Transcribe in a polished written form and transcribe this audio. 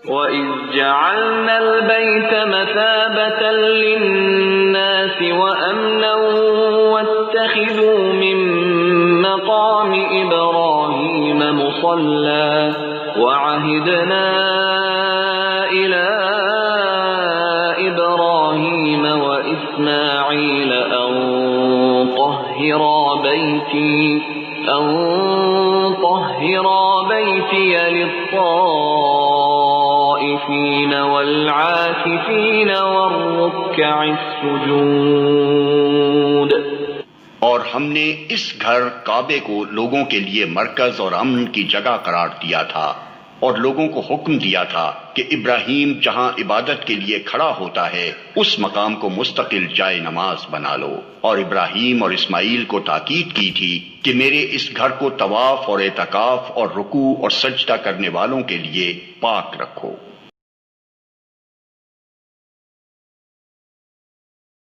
وَإِذْ جَعَلْنَا الْبَيْتَ مَثَابَةً لِلنَّاسِ وَأَمْنًا وَاتَّخِذُوا مِن مَّقَامِ إِبْرَاهِيمَ مُصَلًّى وَعَهِدْنَا إِلَىٰ إِبْرَاهِيمَ وَإِسْمَاعِيلَ أَن طَهِّرَا بَيْتِيَ لِلطَّائِفِينَ وَالْعَاكِفِينَ وَالرُّكَّعِ السُّجُودِ۔ اور ہم نے اس گھر کعبے کو لوگوں کے لیے مرکز اور امن کی جگہ قرار دیا تھا، اور لوگوں کو حکم دیا تھا کہ ابراہیم جہاں عبادت کے لیے کھڑا ہوتا ہے اس مقام کو مستقل جائے نماز بنا لو، اور ابراہیم اور اسماعیل کو تاکید کی تھی کہ میرے اس گھر کو طواف اور اعتکاف اور رکوع اور سجدہ کرنے والوں کے لیے پاک رکھو۔